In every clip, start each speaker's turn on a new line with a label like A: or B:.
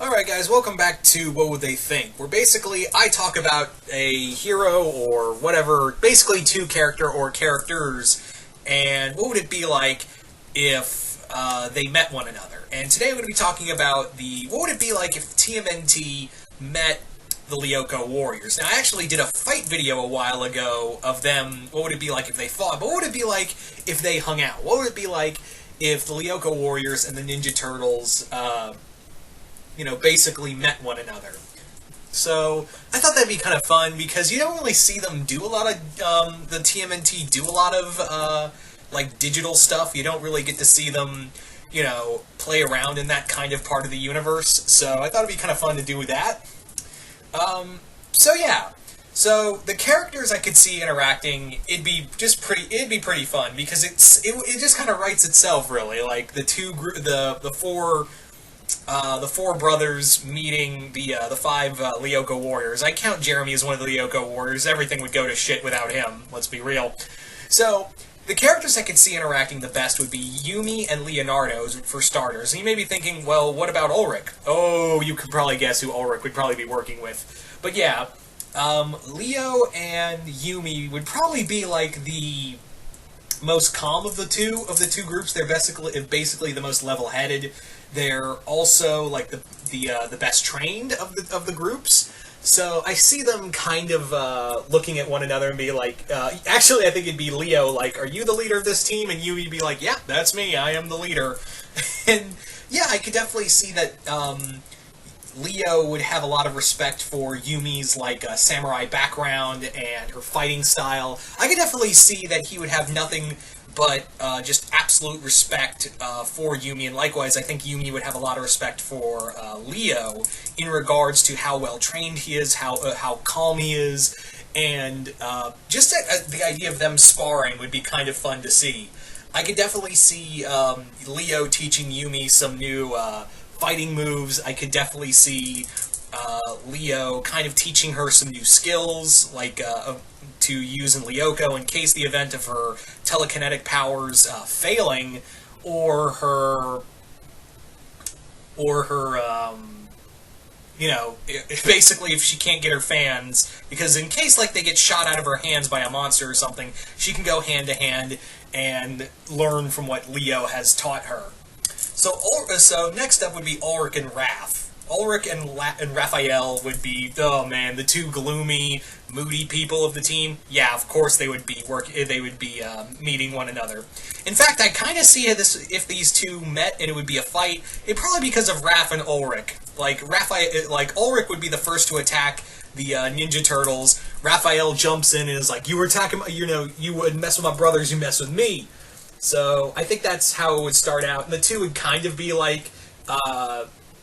A: Alright guys, welcome back to What Would They Think, where basically I talk about a hero or whatever, basically two character or characters, and what would it be like if they met one another. And today I'm going to be talking about what would it be like if TMNT met the Lyoko Warriors. Now I actually did a fight video a while ago of them, what would it be like if they fought, but what would it be like if they hung out? What would it be like if the Lyoko Warriors and the Ninja Turtles basically met one another. So I thought that'd be kind of fun because you don't really see them do a lot of the TMNT do a lot of like digital stuff. You don't really get to see them, play around in that kind of part of the universe. So I thought it'd be kind of fun to do that. So yeah. So the characters I could see interacting, it'd be pretty fun because it just kind of writes itself really. Like the four brothers meeting the five Lyoko warriors. I count Jeremy as one of the Lyoko warriors. Everything would go to shit without him. Let's be real. So the characters I could see interacting the best would be Yumi and Leonardo for starters. And you may be thinking, well, what about Ulrich? Oh, you could probably guess who Ulrich would probably be working with. But yeah, Leo and Yumi would probably be like the most calm of the two groups. They're basically the most level-headed. They're also like the best trained of the groups. So I see them kind of looking at one another and be like, actually I think it'd be Leo like, are you the leader of this team? And you'd be like, yeah, that's me, I am the leader. And yeah, I could definitely see that Leo would have a lot of respect for Yumi's like samurai background and her fighting style. I could definitely see that he would have nothing but just absolute respect for Yumi, and likewise, I think Yumi would have a lot of respect for Leo in regards to how well trained he is, how calm he is, and just the idea of them sparring would be kind of fun to see. I could definitely see Leo teaching Yumi some new fighting moves. I could definitely see Leo kind of teaching her some new skills, like to use in Lyoko in case the event of her telekinetic powers failing, or her, basically if she can't get her fans, because in case like they get shot out of her hands by a monster or something, she can go hand to hand and learn from what Leo has taught her. So next up would be Ulrich and Raph. Ulrich and Raphael would be, oh man, the two gloomy, moody people of the team. Yeah, of course they would be meeting one another. In fact, I kind of see if these two met and it would be a fight, it'd probably because of Raph and Ulrich. Like Ulrich would be the first to attack the Ninja Turtles. Raphael jumps in and is like, you were attacking, you would mess with my brothers, you mess with me. So I think that's how it would start out. And the two would kind of be like,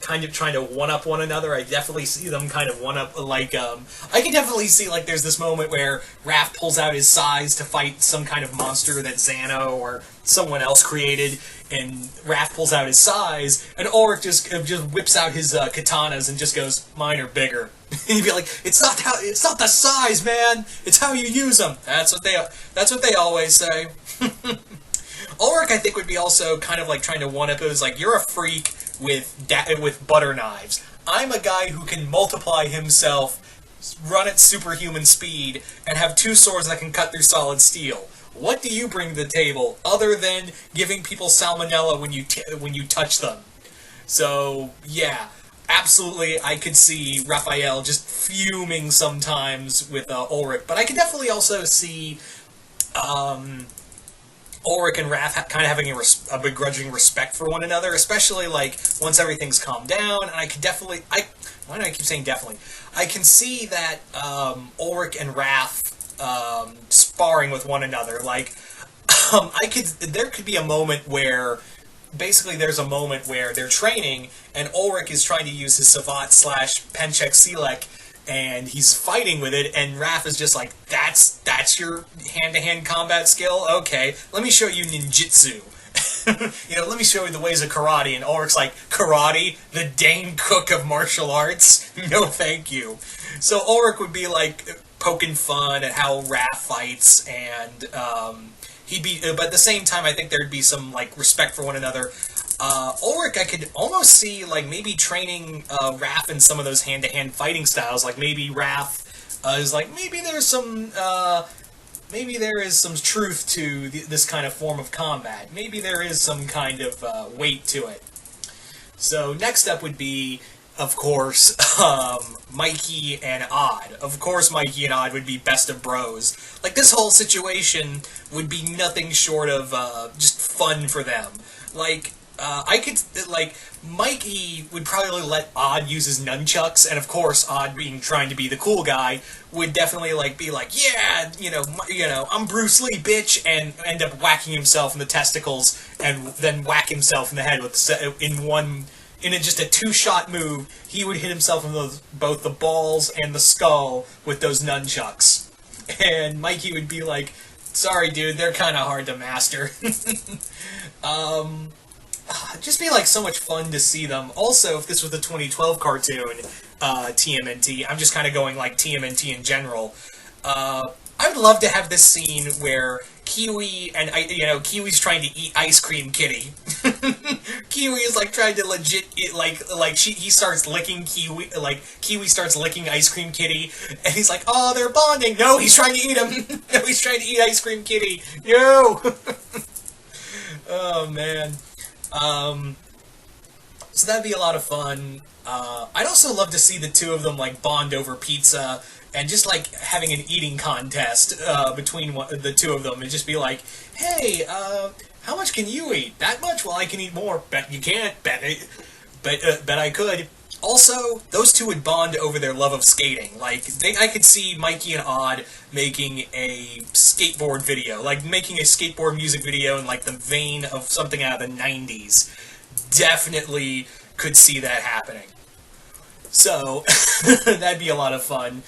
A: kind of trying to one-up one another. I definitely see them kind of one-up, like, I can definitely see, like, there's this moment where Raph pulls out his sais to fight some kind of monster that Xano or someone else created, and Raph pulls out his sais, and Ulrich just whips out his katanas and just goes, mine are bigger. And he'd be like, it's not the size, man! It's how you use them! That's what they always say. Ulrich, I think, would be also kind of like trying to one-up. It was like, you're a freak with butter knives. I'm a guy who can multiply himself, run at superhuman speed, and have two swords that can cut through solid steel. What do you bring to the table other than giving people salmonella when you touch them? So yeah, absolutely, I could see Raphael just fuming sometimes with Ulrich, but I could definitely also see Ulrich and Raph kind of having a begrudging respect for one another, especially like once everything's calmed down. And I could definitely, why do I keep saying definitely? I can see that Ulrich and Raph sparring with one another. Like, there could be a moment where, basically, there's a moment where they're training, and Ulrich is trying to use his Savat / Penchek Selek, and he's fighting with it, and Raph is just like, that's your hand-to-hand combat skill? Okay, let me show you ninjutsu. Let me show you the ways of karate. And Ulrich's like, karate? The Dane Cook of martial arts? No thank you. So Ulrich would be like poking fun at how Raph fights, and but at the same time, I think there'd be some like respect for one another. Ulrich, I could almost see, like, maybe training Raph in some of those hand-to-hand fighting styles. Like, maybe Raph is like, maybe there is some truth to this kind of form of combat. Maybe there is some kind of weight to it. So next up would be, of course, Mikey and Odd. Of course, Mikey and Odd would be best of bros. Like, this whole situation would be nothing short of just fun for them. Like, Mikey would probably let Odd use his nunchucks, and of course, Odd trying to be the cool guy, would definitely, like, be like, yeah, I'm Bruce Lee, bitch, and end up whacking himself in the testicles, and then whack himself in the head with just a two-shot move. He would hit himself in both the balls and the skull with those nunchucks. And Mikey would be like, sorry, dude, they're kind of hard to master. Just be like so much fun to see them. Also, if this was the 2012 cartoon, TMNT, I'm just kind of going like TMNT in general. I would love to have this scene where Kiwi and Kiwi's trying to eat Ice Cream Kitty. Kiwi is like trying to legit eat, he starts licking Kiwi, like Kiwi starts licking Ice Cream Kitty, and he's like, oh, they're bonding. No, he's trying to eat him. No, he's trying to eat Ice Cream Kitty. No. Oh man. So that'd be a lot of fun. I'd also love to see the two of them like bond over pizza and just like having an eating contest between the two of them and just be like, hey, how much can you eat? That much? Well, I can eat more. Bet you can't. Bet I could. Also, those two would bond over their love of skating. Like, I could see Mikey and Odd making a skateboard video, like making a skateboard music video in like the vein of something out of the 90s. Definitely could see that happening. So, that'd be a lot of fun.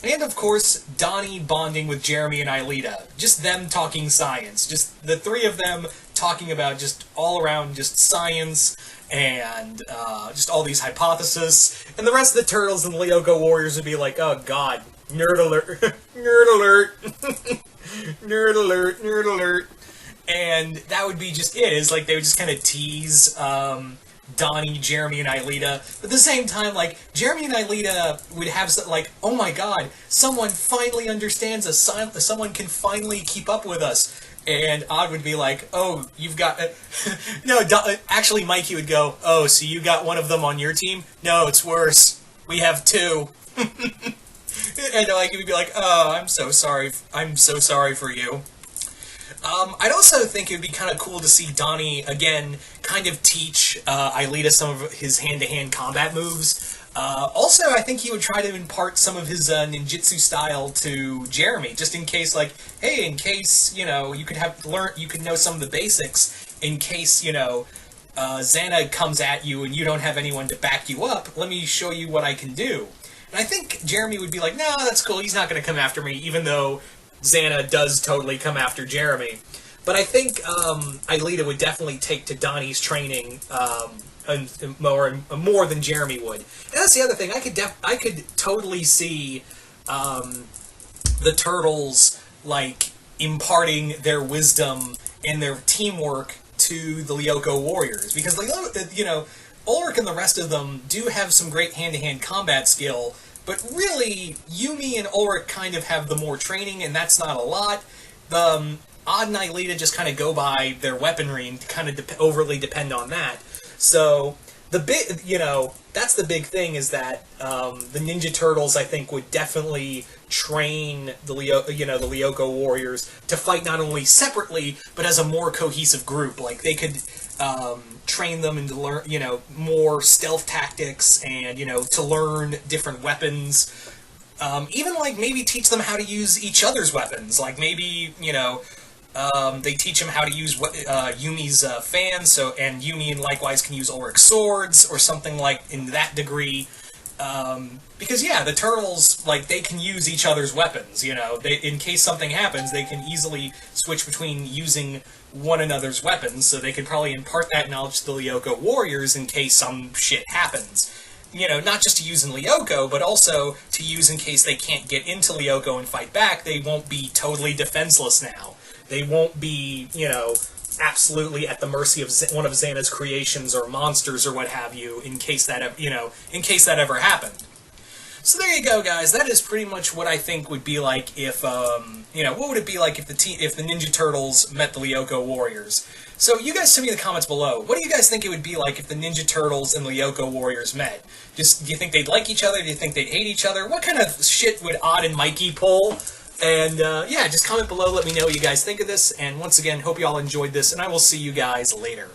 A: And of course, Donnie bonding with Jeremy and Aelita. Just them talking science. Just the three of them talking about just all around just science and just all these hypotheses. And the rest of the Turtles and Lyoko Warriors would be like, oh god, nerd alert, nerd alert, nerd alert, nerd alert. And that would be just it. Is like they would just kind of tease Donnie, Jeremy, and Aelita. But at the same time, like, Jeremy and Aelita would have, like, oh my god, someone finally understands us, someone can finally keep up with us. And Odd would be like, oh, you've got... actually, Mikey would go, oh, so you got one of them on your team? No, it's worse. We have two. And, like, he would be like, oh, I'm so sorry for you. I'd also think it would be kind of cool to see Donnie, again, kind of teach Aelita some of his hand-to-hand combat moves. Also, I think he would try to impart some of his ninjutsu style to Jeremy, just in case, like, hey, in case, you could know some of the basics, in case, Xana comes at you and you don't have anyone to back you up, let me show you what I can do. And I think Jeremy would be like, no, that's cool, he's not going to come after me, even though Xana does totally come after Jeremy. But I think Aelita would definitely take to Donnie's training more than Jeremy would. And that's the other thing. I could totally see the Turtles like imparting their wisdom and their teamwork to the Lyoko Warriors, because Ulrich and the rest of them do have some great hand-to-hand combat skill. But really, Yumi and Ulrich kind of have the more training, and that's not a lot. Odd and Aelita just kind of go by their weaponry and kind of overly depend on that. So, that's the big thing, is that the Ninja Turtles, I think, would definitely train the Lyoko Warriors to fight not only separately, but as a more cohesive group. Like, they could train them and to learn, more stealth tactics and, to learn different weapons. Even, like, maybe teach them how to use each other's weapons. Like, maybe, they teach them how to use Yumi's fans, and Yumi likewise can use Ulrich's swords, or something like in that degree. Because, yeah, the Turtles, like, they can use each other's weapons, in case something happens, they can easily switch between using one another's weapons, so they could probably impart that knowledge to the Lyoko Warriors in case some shit happens. Not just to use in Lyoko, but also to use in case they can't get into Lyoko and fight back. They won't be totally defenseless now. They won't be, absolutely at the mercy of one of Xana's creations or monsters or what have you, in case that in case that ever happened. So there you go, guys. That is pretty much what I think would be like if, what would it be like if the Ninja Turtles met the Lyoko Warriors? So you guys tell me in the comments below. What do you guys think it would be like if the Ninja Turtles and the Lyoko Warriors met? Do you think they'd like each other? Do you think they'd hate each other? What kind of shit would Odd and Mikey pull? And, yeah, just comment below. Let me know what you guys think of this. And once again, hope you all enjoyed this, and I will see you guys later.